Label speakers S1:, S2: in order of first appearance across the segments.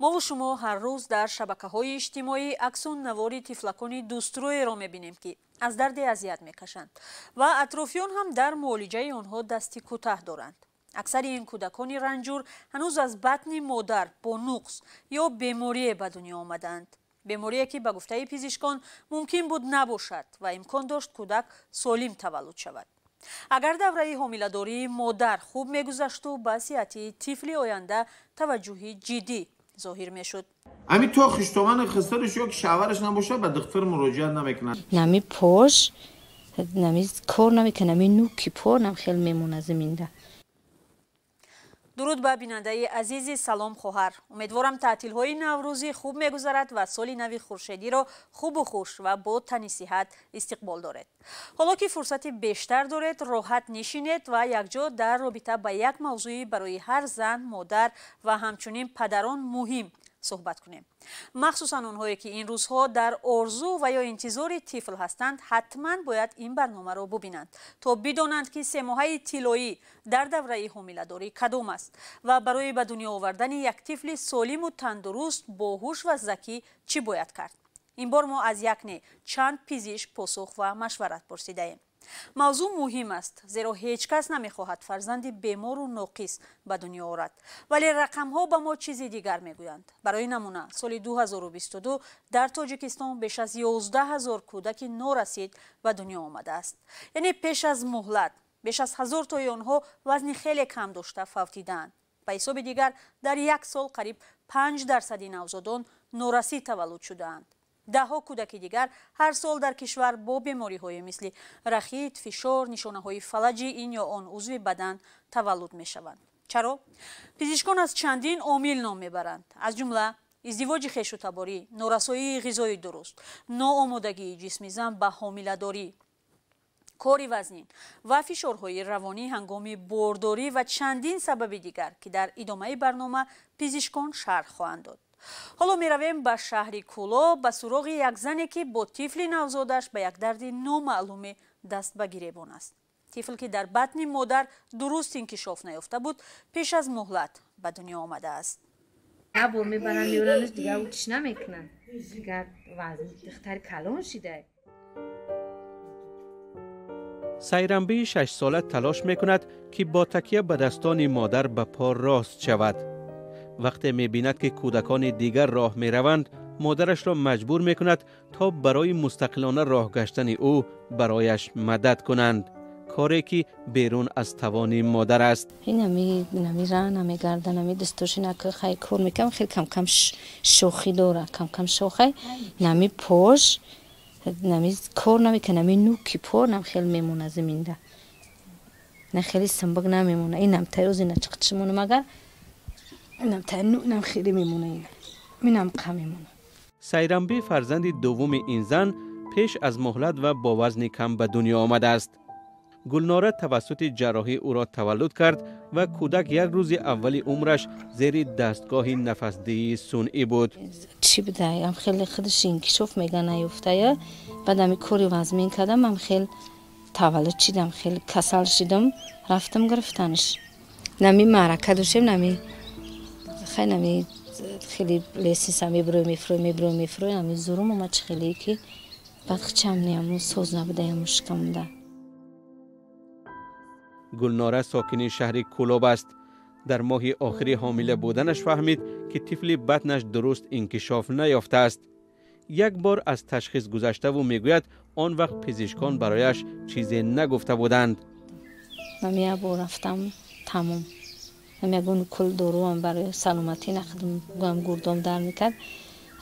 S1: ما و شما هر روز در شبکه‌های اجتماعی عکس و نواری طفلکان دوستروی را می‌بینیم که از درد اذیت می‌کشند و اطرافیان هم در معالجه آنها دستی کوتاه دارند. اکثر این کودکان رنجور هنوز از بطن مادر با نقص یا بیماری به دنیا آمدند. بیماری که به گفته پزشکان ممکن بود نباشد و امکان داشت کودک سالم تولد شود. اگر دوره حامله‌داری مادر خوب می‌گذشت و به صحت طفل آینده توجه جدی ظاهر میشد.
S2: امی تو خشتومن خسترش یا که شوهرش نباشه به دکتر مراجعه نمیکنه.
S3: نمی پاش نمی کار نمیکنه، نمی نوکی پا نم خیلی میمونه زمینده.
S1: درود به بیننده عزیز، سلام خواهر. امیدوارم تعطیل‌های نوروزی خوب می‌گذرد و سال نو خورشیدی را خوب و خوش و با تن صحت استقبال دارید. حالا که فرصت بیشتر دارید، راحت نشینید و یکجا در رابطه با یک موضوعی برای هر زن، مادر و همچنین پدران مهم صحبت کنیم. مخصوصا اونهایی که این روزها در آرزو و یا انتظار طفل هستند، حتما باید این برنامه را ببینند تا بدانند که 3 ماهه طلایی در دوره حامله‌داری کدام است و برای به دنیا آوردن یک طفل سالم و تندرست، باهوش و ذکی چی باید کرد. این بار ما از یک نه چند پزشک پاسخ و مشورت پرسیده ایم. موضوع مهم است، زیرا هیچ کس نمیخواهد فرزند بیمار و ناقص به دنیا آورد، ولی رقم ها به ما چیزی دیگر میگویند. برای نمونه سال 2022 در تاجیکستان بیش از 11,000 کودک نورسید به دنیا آمده است. یعنی پیش از مهلت بیش از 1000 تای آنها وزن خیلی کم داشته فوتیدند. به حساب دیگر در یک سال قریب 5% نوزادان نورسی تولد شدند. 10 کودک دیگر هر سال در کشور با بیماری‌های مثل رخیت، فشار، نشانه‌های فلج این یا آن عضو بدن تولد می‌شوند. چرا؟ پزشکان از چندین عامل نام میبرند، از جمله ازدواج خویشتباری، نارسایی غذای درست، ناآمادگی جسم زن به حامله‌داری، کاری وزنین و فشارهای روانی هنگام بارداری و چندین سبب دیگر که در ادامه برنامه پزشکان شرح خواهند داد. حالا می رویم به شهر کولا به سراغ یک زنی که با طفل نوزادش به یک درد نامعلوم دست به گریبان است. طفل که در بطن مادر درست انکشاف نیافته بود، پیش از مهلت به دنیا آمده است.
S4: بار میبرن میورنش دیگه اوتش نمیکنن، دیگه وزن دختر کلان شده.
S5: سیرنبی 6 ساله تلاش میکند که با تکیه به دستان مادر به پا راست شود. وقتی می‌بیند که کودکان دیگر راه می‌روند، مادرش را مجبور می‌کند تا برای مستقلانه راه گشتن او برایش مدد کنند، کاری که بیرون از توان مادر است.
S3: نمی راه نمیگرده، نمی دستش نکه خیلی کار میکنم، خیلی کم کم شوخی داره، کم کم شوخی، نمی پاش نمی کار نمیکنه، نمی نوکی پا نم خیلی میمونه زمینده، نه خیلی سنبک نمیمونه. اینم تایوزی نچقدشمونه مگر اینم خیلی میمونه، اینم کم میمونه.
S5: سیرنبی فرزند دوم این زن پیش از مهلت و با وزن کم به دنیا آمده است. گلناره توسط جراحی او را تولد کرد و کودک یک روز اول عمرش زیر دستگاه نفسدهی صنعی بود.
S3: چی بده؟ هم خیلی خودش انکشاف میگه نیفته. بعد همی کاری وزن کردم، هم خیلی تولد شدم، خیلی کسل شدم، رفتم گرفتنش. نمی معرکه داشتیم، خیلی لیسیس هم میبروی نمی زورم اومد خیلی که بعد خچم نیم سوز نبوده یا مشکم ده.
S5: گلناره ساکن شهر کولاب است. در ماه آخری حامله بودنش فهمید که طفل بطنش درست انکشاف نیافته است. یک بار از تشخیص گذشته و میگوید آن وقت پزشکان برایش چیزی نگفته بودند.
S3: من یه بار رفتم تمام. من کل دورو هم برای سلامتی نخدم، گردم در میکرد.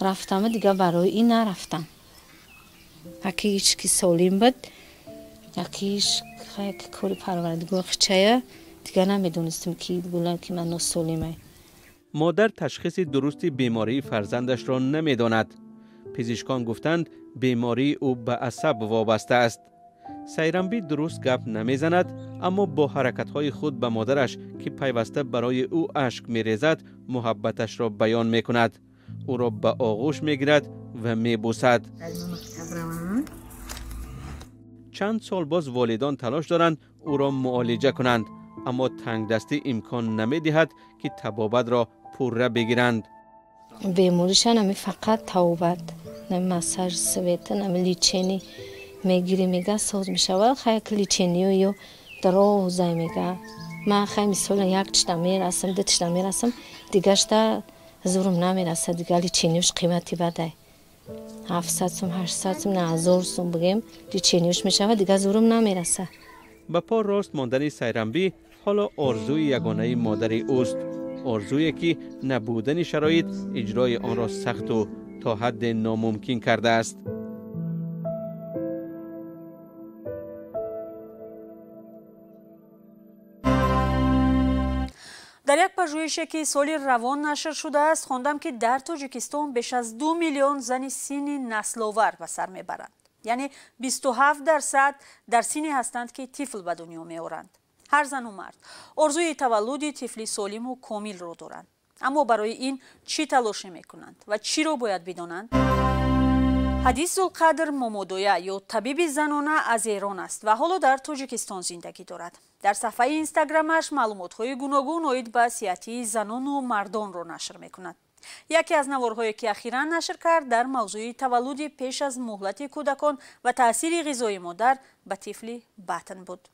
S3: رفتم دیگه برای این نرفتم. یکیش که سالم بود، یکیش خیلی کاری پروردگار خچه دیگه نمیدونستم که بگویم که من ناسالمه.
S5: مادر تشخیص درست بیماری فرزندش را نمیداند. پزشکان گفتند بیماری او به عصب وابسته است. سیرنبی درست گپ نمیزند، اما با حرکت‌های خود به مادرش که پیوسته برای او اشک می‌ریزد محبتش را بیان می‌کند. او را به آغوش می‌گیرد و می‌بوسد. چند سال باز والدان تلاش دارند او را معالجه کنند، اما تنگ دستی امکان نمی‌دهد که طبابت را پوره بگیرند.
S3: بیماریشان همی فقط توبت نمی مساج سویت نمی لیچینی میگیری میگه سوز میشود خیلی لیچینی یا دروازه میگه من خیلی مثلا یک تشنه میرسم دو تشنه میرسم دیگهش تا زورم نمیرسه دیگه لیچینیوش قیمتی بده 700 سوم 800 سوم نه 1000 سوم بگیم لیچینیوش میشود دیگه زورم نمیرسه.
S5: به پا راست ماندن سیرنبی حالا آرزوی یگانه مادر اوست، آرزویی که نبودن شرایط اجرای آن را سخت و تا حد ناممکن کرده است.
S1: در یک پژوهشی که سال روان نشر شده است خواندم که در تاجیکستان بیش از 2 میلیون زن سین نسل‌آور به سر میبرند. یعنی 27% در سینی هستند که طفل به دنیا میآورند. هر زن و مرد آرزوی تولد طفلی سالم و کامل را دارند. اما برای این چی تلاش میکنند و چی را باید بدانند؟ حدیث زلقدر مامودویا یا طبیب زنانه از ایران است و حالا در تاجیکستان زندگی دارد. در صفحه اینستاگرامش معلومات‌های گوناگون اوید به صحت زنان و مردان را نشر میکند. یکی از نوارهایی که اخیراً نشر کرد در موضوع تولد پیش از مهلت کودکان و تأثیر غذای مادر به طفل بطن بود.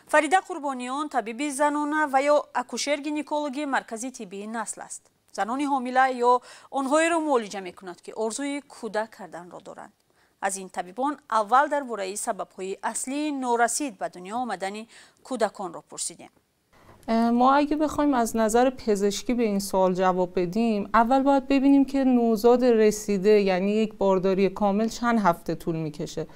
S1: فریده قربانیان طبیب زنانه و یا اکوشر گینکولوژی مرکزی طبی نسل است. زنان حامله یا آنهایی را معالجه میکند که آرزوی کودک کردن را دارند. از این طبیبان اول درباره سبب‌های اصلی نورسید به دنیا آمدن کودکان را پرسیدیم.
S6: ما اگه بخوایم از نظر پزشکی به این سوال جواب بدیم، اول باید ببینیم که نوزاد رسیده یعنی یک بارداری کامل چند هفته طول میکشه.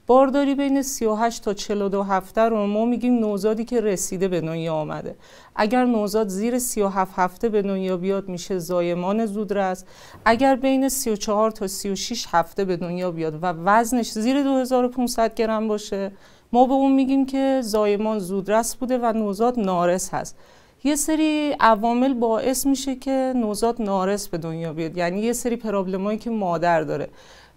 S6: بارداری بین 38 تا 42 هفته رو ما میگیم نوزادی که رسیده به دنیا آمده. اگر نوزاد زیر 37 هفته به دنیا بیاد میشه زایمان زودرس. اگر بین 34 تا 36 هفته به دنیا بیاد و وزنش زیر 2500 گرم باشه ما به اون میگیم که زایمان زودرس بوده و نوزاد نارس هست. یه سری عوامل باعث میشه که نوزاد نارس به دنیا بیاد، یعنی یه سری پرابلمایی که مادر داره،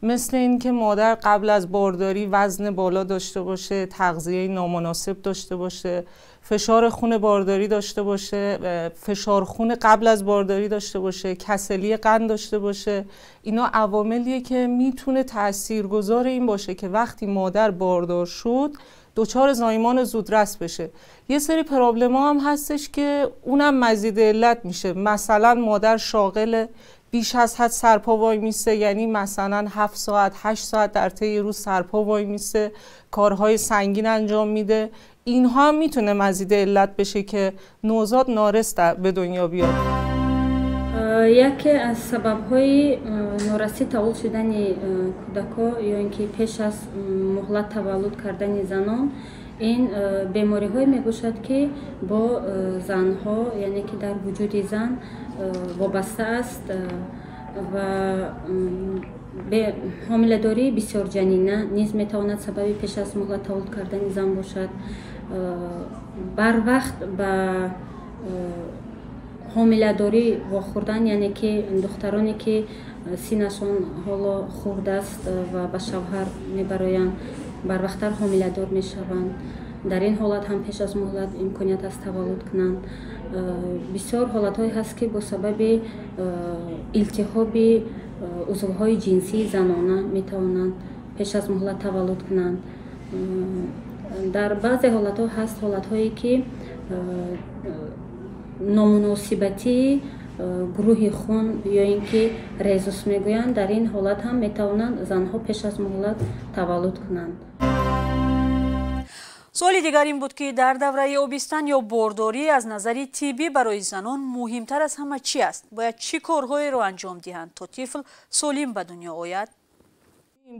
S6: مثل این که مادر قبل از بارداری وزن بالا داشته باشه، تغذیه نامناسب داشته باشه، فشار خون بارداری داشته باشه، فشار خون قبل از بارداری داشته باشه، کسلی قند داشته باشه. اینا عواملیه که میتونه تاثیرگذار این باشه که وقتی مادر باردار شد دچار زایمان زودرس بشه. یه سری پرابلم ها هم هستش که اونم مزید علت میشه، مثلا مادر شاغل بیش از حد سرپا وای میسته، یعنی مثلا 7 ساعت 8 ساعت در طی روز سرپا وای میسته، کارهای سنگین انجام میده. اینها هم میتونه مزید علت بشه که نوزاد نارس به دنیا بیاد.
S7: یکی از سبب‌های نارسی تولد شدن کودک‌ها یا اینکه پیش از مهلت تولد کردن زنان این بیماری‌های میباشد که با زنها یعنی که در وجود زن وابسته است و به حامله‌داری بسیار جنینه نیز میتواند سبب پیش از مهلت تولد کردن زن باشد. بر وقت به حامله‌داری واخوردن یعنی که دخترانی که سینشان حالا خرد است و به شوهر میبرایند بر وقتتر حامله‌دار میشوند. در این حالت هم پیش از مهلت امکانیت است تولد کنند. بسیار حالت‌هایی هست که با سبب التهاب عضوهای جنسی زنانه میتوانند پیش از مهلت تولد کنند. در بعضی حالت‌ها هست حالت‌هایی که نامناسبتی گروه خون یا اینکه ریزوس میگویند، در این حالت هم میتوانند زنها پیش از مهلت تولد کنند.
S1: سوال دیگر این بود که در دوره آبستن یا بارداری از نظر طبی برای زنان مهمتر از همه چی است؟ باید چی کارهایی را انجام دهند تا طفل سالم به دنیا آید؟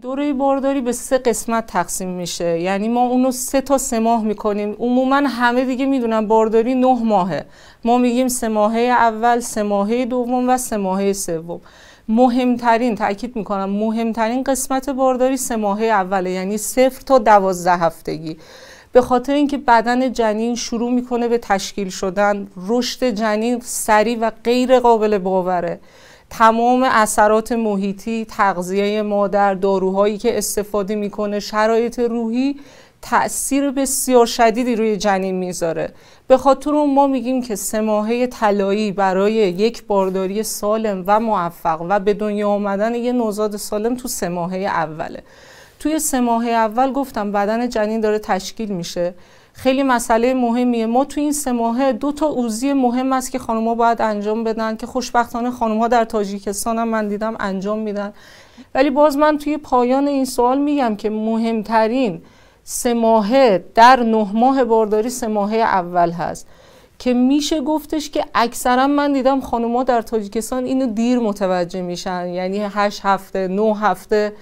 S6: دوره بارداری به 3 قسمت تقسیم میشه، یعنی ما اونو 3 تا 3 ماه میکنیم. عموما همه دیگه میدونن بارداری 9 ماهه. ما میگیم 3 ماهه اول، 3 ماهه دوم و 3 ماهه سوم. مهمترین، تاکید میکنم مهمترین قسمت بارداری 3 ماهه اوله، یعنی 0 تا 12 هفتگی. به خاطر اینکه بدن جنین شروع میکنه به تشکیل شدن، رشد جنین سریع و غیر قابل باوره. تمام اثرات محیطی، تغذیه مادر، داروهایی که استفاده میکنه، شرایط روحی تأثیر بسیار شدیدی روی جنین میذاره. به خاطر اون ما میگیم که 3 ماهه طلایی برای یک بارداری سالم و موفق و به دنیا آمدن یه نوزاد سالم تو 3 ماهه اوله. توی 3 ماهه اول گفتم بدن جنین داره تشکیل میشه. خیلی مسئله مهمیه. ما توی این 3 ماهه 2 تا عضوی مهم است که خانم‌ها باید انجام بدن که خوشبختانه خانم‌ها در تاجیکستان هم من دیدم انجام میدن. ولی باز من توی پایان این سوال میگم که مهمترین 3 ماهه در 9 ماه بارداری 3 ماهه اول هست که میشه گفتش که اکثرا من دیدم خانم‌ها در تاجیکستان اینو دیر متوجه میشن، یعنی 8 هفته 9 هفته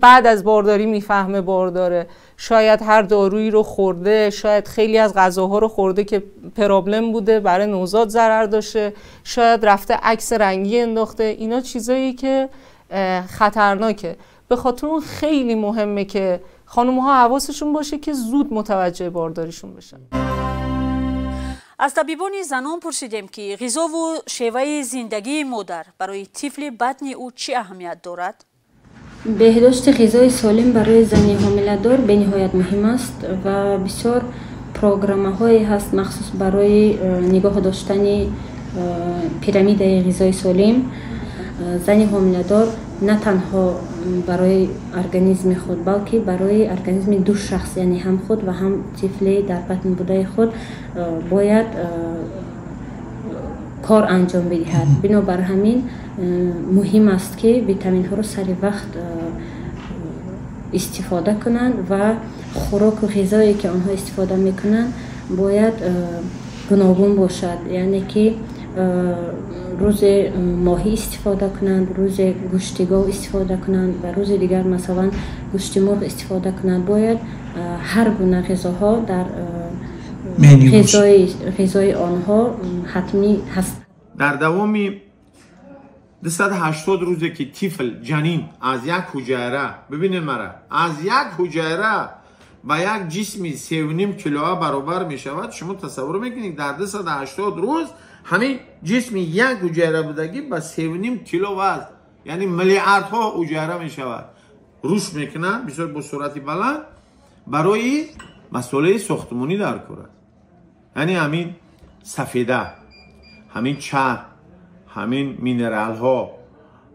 S6: بعد از بارداری میفهمه بارداره. شاید هر دارویی رو خورده، شاید خیلی از غذاها رو خورده که پرابلم بوده برای نوزاد ضرر داشته، شاید رفته عکس رنگی انداخته. اینا چیزایی که خطرناکه. به خاطر اون خیلی مهمه که خانم‌ها حواسشون باشه که زود متوجه بارداریشون بشن.
S1: از طبیبان زنان پرسیدیم که غذا و شیوه زندگی مادر برای طفل بطن او چه اهمیت دارد؟
S7: بهداشت غذای سالم برای زن حامله‌دار به نهایت مهم است و بسیار پروگرام‌هایی هست مخصوص برای نگاه داشتن پیرامید غذای سالم. زن حامله‌دار نه تنها برای ارگانیسم خود بلکه برای ارگانیسم دو شخص، یعنی هم خود و هم طفل در بطن بوده خود باید کار انجام بدهد. بنابر همین مهم است که ویتامین ها رو سر وقت استفاده کنند و خوراک و غذایی که آنها استفاده میکنند باید گوناگون باشد، یعنی که روز ماهی استفاده کنند، روز گوشت گاو استفاده کنند و روز دیگر مثلا گوشت مرغ استفاده کنند. باید هر گونه غذاها در غذای آنها حتمی هست.
S2: در دوام 280 روزه که طفل جنین از یک حجره، ببینید مرا، از یک حجره با یک جسمی 3.5 کیلو برابر می شود. شما تصور میکنید در 280 روز همین جسم یک حجره بودگی با 3.5 کیلو وزن، یعنی میلیاردها حجره می شود، رشد میکنن بسیار با سرعت بلند برای مسئله ساختمانی در کار. یعنی همین سفیده، همین چرب، همین مینرال ها،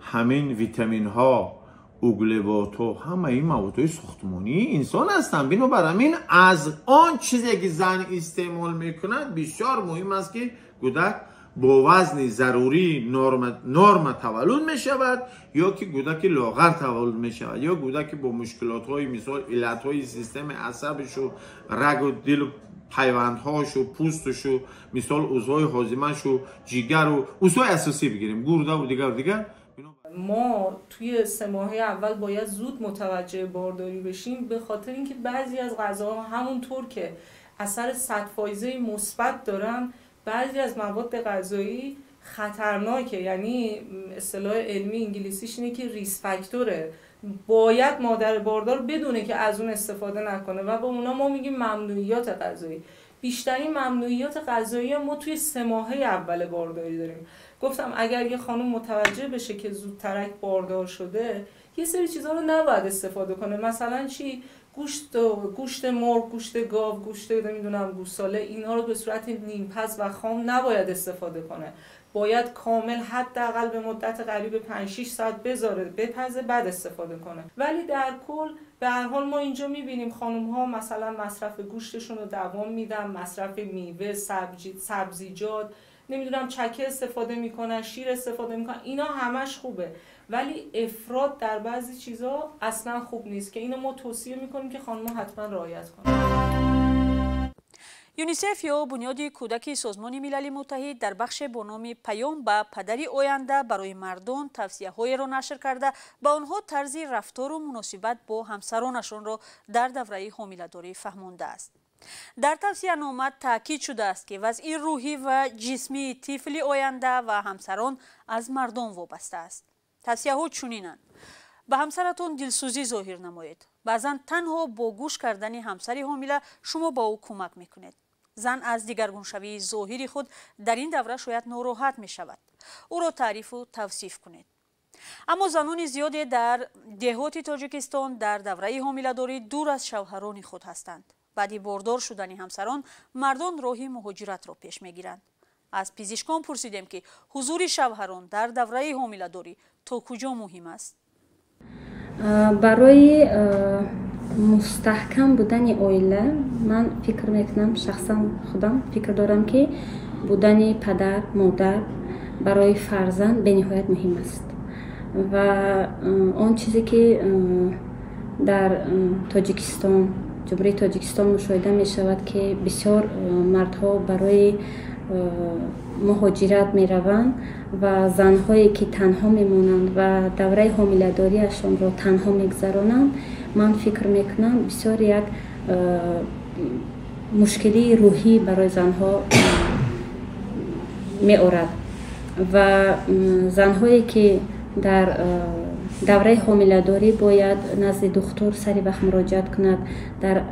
S2: همین ویتامین ها، اوگلوات ها، همه این مواد ساختمانی انسان هستند. بنابراین همین از آن چیزی که زن استعمال میکنند بسیار مهم است که کودک با وزن ضروری نرم تولد می شود یا که کودک لاغر تولد می شود یا کودک با مشکلات های مثال علت های سیستم عصبش و رگ و دل و پیوندهاش و پوستش و مثال عضوهای هاضمه‌ش و جگر و عضوهای اساسی بگیریم، گرده و دیگر.
S6: ما توی 3 ماهه اول باید زود متوجه بارداری بشیم، به خاطر اینکه بعضی از غذاها همونطور که اثر صدفایزه مثبت دارن، بعضی از مواد غذایی خطرناکه. یعنی اصطلاح علمی انگلیسیش اینه که ریس فاکتوره. باید مادر باردار بدونه که از اون استفاده نکنه و با اونا ما میگیم ممنوعیات غذایی. بیشترین ممنوعیات غذایی ما توی 3 ماهه اول بارداری داریم. گفتم اگر یه خانم متوجه بشه که زودترک باردار شده، یه سری چیزا رو نباید استفاده کنه. مثلا چی؟ گوشت مرغ، گوشت گاو، گوشت نمیدونم گوساله، اینا رو به صورت نیمپز و خام نباید استفاده کنه. باید کامل حداقل به مدت قریب 5-6 ساعت بذاره، بپزه، بعد استفاده کنه. ولی در کل به هر حال ما اینجا میبینیم خانم ها مثلا مصرف گوشتشون رو دوام میدن، مصرف میوه، سبزیجات، نمیدونم چکه استفاده میکنن، شیر استفاده میکنن. اینا همش خوبه، ولی افراط در بعضی چیزا اصلا خوب نیست که اینو ما توصیه میکنیم که خانم‌ها حتما رعایت کنن.
S1: یونیسف یا بنیاد کودک سازمان ملل متحد در بخش با نام پیام به پدری آینده برای مردم توصیه‌هایی را نشر کرده به آنها طرز رفتار و مناسبت با همسرانشان را در دوره حامله‌داری فهمانده است. در توصیه‌نامه تاکید شده است که وضع روحی و جسمی طفل آینده و همسران از مردم وابسته است. توصیه‌ها چنینند: به همسرتون دلسوزی ظاهر نمایید. بعضا تنها با گوش کردن همسر حامله شما با او کمک میکنید. زن از دیگرگونشوی ظاهری خود در این دوره شاید ناراحت می شود. او را تعریف و توصیف کنید. اما زنان زیادی در دهات تاجیکستان در دوره حامله‌داری دور از شوهران خود هستند. بعد باردار شدن همسران مردان راه مهاجرت را پیش میگیرند. از پزشکان پرسیدیم که حضور شوهران در دوره حامله‌داری تا کجا مهم است؟
S7: برای مستحکم بودن عائله من فکر میکنم، شخصا خودم فکر دارم که بودن پدر مادر برای فرزند به نهایت مهم است و آن چیزی که در تاجیکستان، جمهوری تاجیکستان مشاهده می شود که بسیار مردها برای مهاجرت می روند و زنهایی که تنها می مانند و دوره حامله‌داریشان را تنها می گذرانند، من فکر می کنم بسیار یک مشکلی روحی برای زنها می آورد و زنهایی که در دوره حامله‌داری باید نزد دکتر سری وقت مراجعت کند، در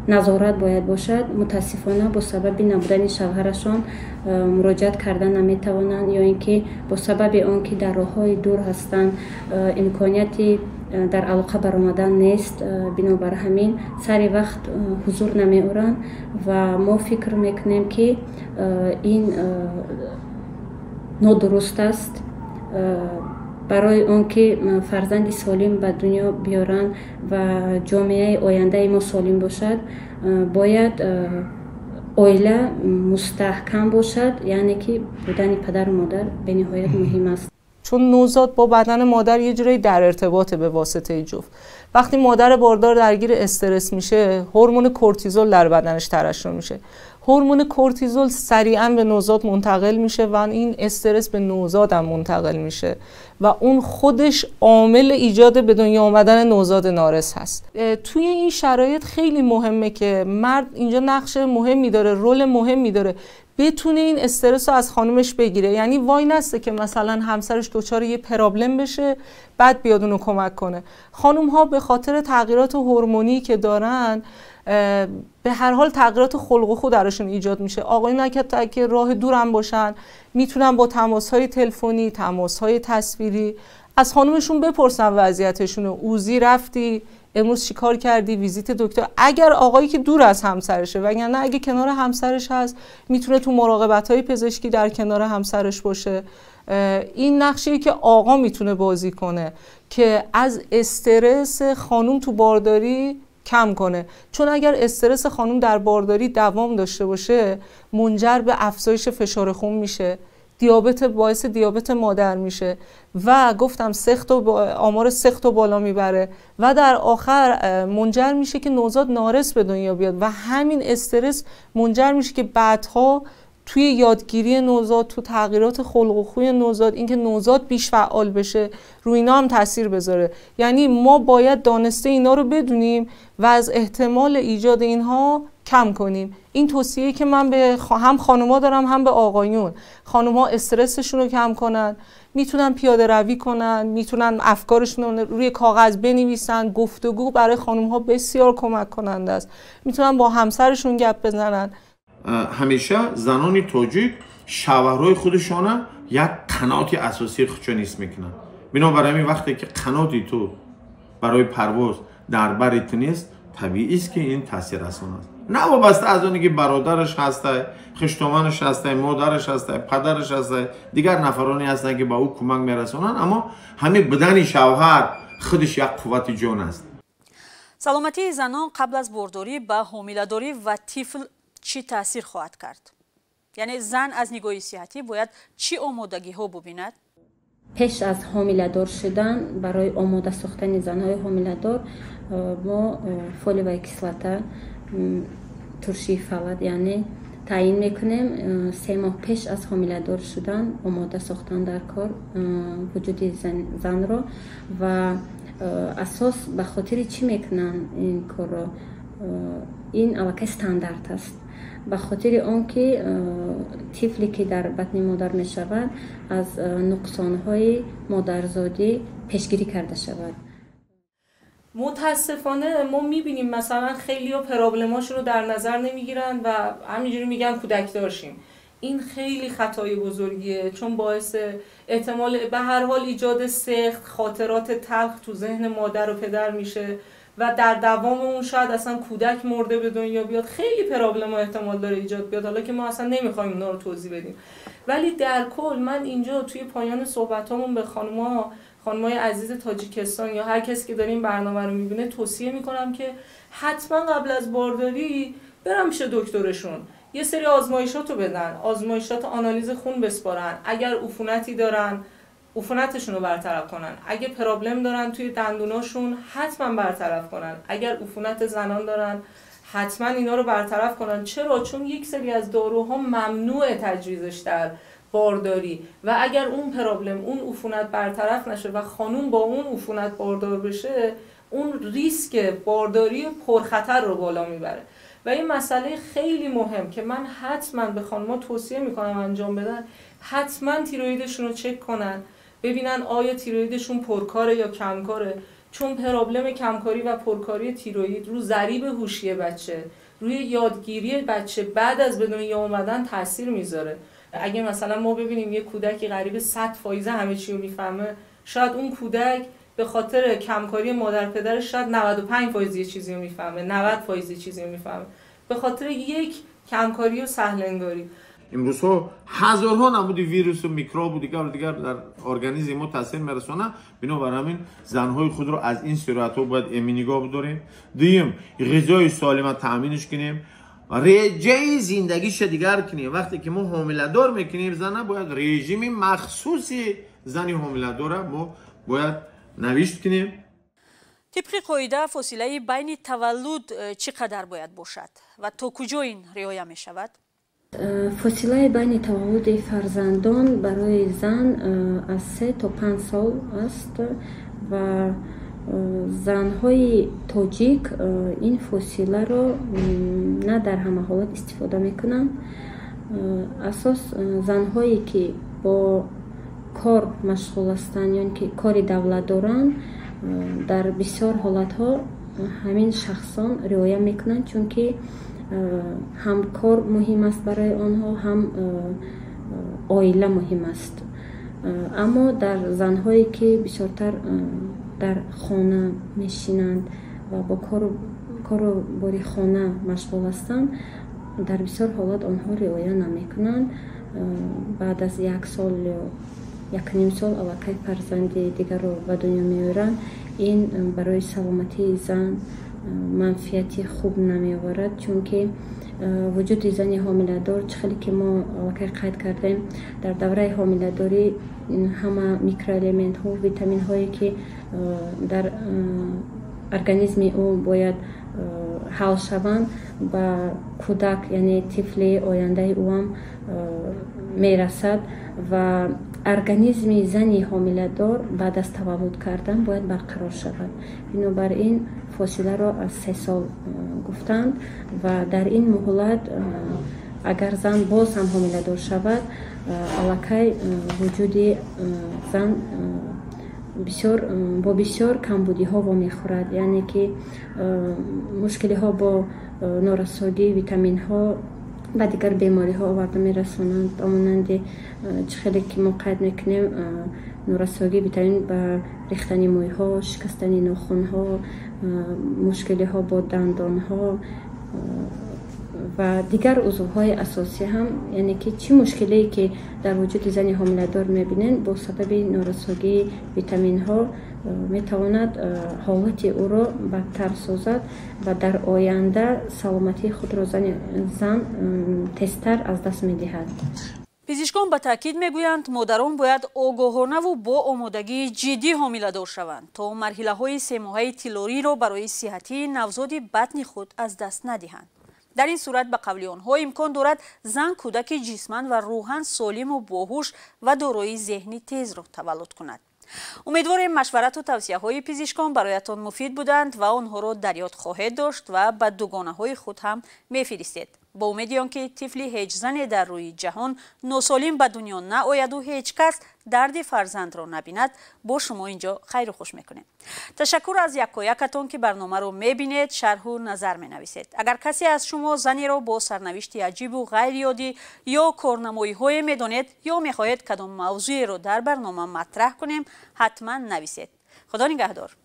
S7: نظارت باید باشد. متاسفانه با سبب نبودن شوهرشان مراجعت کردن نمیتوانند یا اینکه با سبب آنکه در راه‌های دور هستند امکانیتی در علاقه برآمدن نیست، بنابر همین سری وقت حضور نمی‌آورند و ما فکر میکنیم که این نادرست است. برای آنکه فرزند سالم به دنیا بیارن و جامعه آینده ما سالم باشد باید عائله مستحکم باشد، یعنی که بودن پدر و مادر به نهایت مهم است.
S6: چون نوزاد با بدن مادر یه جوری در ارتباطه به واسطه جفت. وقتی مادر باردار درگیر استرس میشه، هورمون کورتیزول در بدنش ترشح میشه. هورمون کورتیزول سریعا به نوزاد منتقل میشه و این استرس به نوزاد هم منتقل میشه و اون خودش عامل ایجاد به دنیا آمدن نوزاد نارس هست. توی این شرایط خیلی مهمه که مرد اینجا نقش مهمی داره، رول مهمی داره، بتونه این استرس رو از خانومش بگیره. یعنی وای نسته که مثلا همسرش دچار یه پرابلم بشه بعد بیاد اونو کمک کنه. خانوم ها به خاطر تغییرات هورمونی که دارن به هر حال تغییرات خلق و خو درشون ایجاد میشه. آقایون که راه دورم باشن میتونن با تماس‌های تلفنی، تماس‌های تصویری از خانومشون بپرسن وضعیتشونو. اوزی رفتی؟ امروز چی کار کردی؟ ویزیت دکتر؟ اگر آقایی که دور از همسرشه، وگرنه اگه کنار همسرش هست میتونه تو مراقبت‌های پزشکی در کنار همسرش باشه. این نقشیه که آقا میتونه بازی کنه که از استرس خانوم تو بارداری کم کنه. چون اگر استرس خانوم در بارداری دوام داشته باشه منجر به افزایش فشار خون میشه، دیابت، باعث دیابت مادر میشه و گفتم آمار سخت و بالا میبره و در آخر منجر میشه که نوزاد نارس به دنیا بیاد و همین استرس منجر میشه که بعدها توی یادگیری نوزاد، تو تغییرات خلق و خوی نوزاد، اینکه نوزاد بیش فعال بشه، روی اینا هم تاثیر بذاره. یعنی ما باید دانسته اینا رو بدونیم و از احتمال ایجاد اینها کم کنیم. این توصیه که من به هم خانوما دارم هم به آقایون. خانوما استرسشون رو کم کنن، میتونن پیاده روی کنن، میتونن افکارشون رو روی کاغذ بنویسن. گفتگو برای خانوم‌ها بسیار کمک کننده است. میتونن با همسرشون گپ بزنن.
S2: همیشه زنان تاجیک شوهرای خودشان یک قنات اساسی خودشان حس میکنن. بنابراین همین وقتی که قناتی تو برای پرواز در برت نیست، طبیعی است که این تاثیر رسان است. نه وابسته از اونی که برادرش هسته، خشتومانش هسته، مادرش هسته، پدرش هسته، دیگر نفرانی هستن که با او کمک میرسونن، اما همین بدن شوهر خودش یک قوت جان است.
S1: سلامتی زنان قبل از بارداری به حامله‌داری و طفل چی تاثیر خواهد کرد؟ یعنی زن از نگاه صحتی باید چی آمادگی ها ببیند؟
S7: پیش از حامله‌دار شدن، برای آماده ساختن زنهای حامله‌دار ما فولیوی کیسلاتا، ترشی فولاد یعنی تعیین میکنیم. 3 ماه پیش از حامله‌دار شدن آماده ساختن در کار وجود زن را و اساس به خاطر چی میکنن این کار را؟ این البته استاندارد است. به خاطر آنکه طفلی که در بطن مادر می شود از نقصانهای مادرزادی پیشگیری کرده شود.
S6: متاسفانه ما میبینیم مثلا خیلی ها پرابلماشون رو در نظر نمیگیرن و همینجوری میگن کودک داشتیم. این خیلی خطای بزرگیه، چون باعث احتمال به هر حال ایجاد سخت خاطرات تلخ تو ذهن مادر و پدر میشه و در دوام اون شاید اصلا کودک مرده به دنیا بیاد. خیلی پرابلم احتمال داره ایجاد بیاد، حالا که ما اصلا نمیخوایم اینا رو توضیح بدیم. ولی در کل من اینجا توی پایان صحبتامون به خانمای عزیز تاجیکستان یا هر کسی که داره این برنامه رو میبینه توصیه میکنم که حتما قبل از بارداری برن پیش دکترشون، یه سری آزمایشات رو بدن، آزمایشات آنالیز خون بسپارن. اگر عفونتی دارن عفونتشون رو برطرف کنن، اگه پرابلم دارن توی دندوناشون حتما برطرف کنن، اگر عفونت زنان دارن حتما اینا رو برطرف کنن. چرا؟ چون یک سری از داروها ممنوع تجویزش در بارداری و اگر اون پرابلم، اون عفونت برطرف نشه و خانوم با اون عفونت باردار بشه، اون ریسک بارداری پرخطر رو بالا میبره. و این مسئله خیلی مهم که من حتما به خانم‌ها توصیه میکنم انجام بدن، حتما تیرویدشون رو چک کنن، ببینن آیا تیرویدشون پرکاره یا کمکاره، چون پرابلم کمکاری و پرکاری تیروید رو ضریب هوشی بچه، روی یادگیری بچه بعد از به دنیا اومدن تاثیر میذاره. اگه مثلا ما ببینیم یه کودکی قریب 100% همه چی رو میفهمه، شاید اون کودک به خاطر کمکاری مادر پدرش شاید 95% یه چیزی رو میفهمه، 90% یه چیزی رو میفهمه، به خاطر یک کمکاری و سهل‌انگاری.
S2: امروزها هزارها نمود ویروس و میکروب و دیگر در ارگانیسم ما تاثیر میرسونه. بنابر همین زنهای خود رو از این صورت‌ها باید نگاه بداریم. دوم، غذای سالم تامینش کنیم، رژه زندگیش دیگر کنیم. وقتی که ما حامله دار میکنیم زن، باید رژیم مخصوصی زنی حامله داره ما باید نوشت کنیم.
S1: طبق قاعده فاصله بین تولد چقدر باید باشد و تا کجا این رعایت می شود؟
S7: فاصله بین تولد فرزندان برای زن از 3 تا 5 سال است و زنهای تاجیک این فاصله را نه در همه حالت استفاده میکنند. اساس زنهایی که با کار مشغول هستند یا که کاری دولت دارند در بسیار حالت ها همین شخصان رعایت میکنند، چون که هم کار مهم است برای آنها، هم عائله مهم است. اما در زنهایی که بسیارتر در خانه میشینند و با کار و باری خانه مشغول هستند، در بسیار حالات آنها رعایت نمیکنند. بعد از 1 سال یا 1.5 سال الکی فرزند دیگر رو به دنیا میارند. این برای سلامتی زن منفعتی خوب نمی آورد، چون که وجود زن حامله دار چخلی که ما قید کردیم در دوره حامله داری همه میکروالیمنت ها و ویتامین هایی که در ارگانیسم او باید حل شوند به کودک یعنی طفل آینده او هم میرسد و ارگانیسم زنی حامله دار بعد از تولد کردن باید برقرار شود. بنابراین فاصله را از 3 سال گفتند و در این مهلت اگر زن باز هم حامله دار شود الکی وجود زن با بسیار کمبودی ها و میخورد، یعنی که مشکلی ها با نارسایی ویتامین ها و دیگر بیماری ها آورده میرسانند. همانند چخیلی که ما قید میکنیم نارسایی ویتامین به ریختن موی ها، شکستن ناخن ها، مشکلی ها با دندان ها و دیگر عضوهای اساسی هم، یعنی که چی مشکلی که در وجود زن حامله دار میبینن با سبب نارسایی ویتامین ها میتواند حالت او را بدتر سازد و در آینده سلامتی خود را زن تستر از دست میدهد.
S1: پزشکان به تاکید میگویند مادران باید آگاهانه و با آمادگی جدی حامله دار شوند تا مرحله های 3 ماهه تیلوری را برای صحتی نوزاد بطن خود از دست ندهند. در این صورت به قول آنها امکان دارد زن کودک جسماً و روحاً سالم و باهوش و دارای ذهنی تیز را تولد کند. امیدواریم مشورت و توصیه های پزشکان برایتان مفید بودند و آنها را در یاد خواهید داشت و به دوگانه های خود هم میفرستید. با امید آنکه طفلی هیچ زنی در روی جهان ناسالم به دنیا نآید و هیچ کس درد فرزند را نبیند، با شما اینجا خیر و خوش میکنیم. تشکر از یکاتون که برنامه رو میبینید، شرح و نظر مینویسید. اگر کسی از شما زنی را با سرنوشتی عجیب و غیر یادی یا کارنمایی های میدانید یا میخواهید کدام موضوعی رو در برنامه مطرح کنیم، حتما نویسید. خدا نگهدار.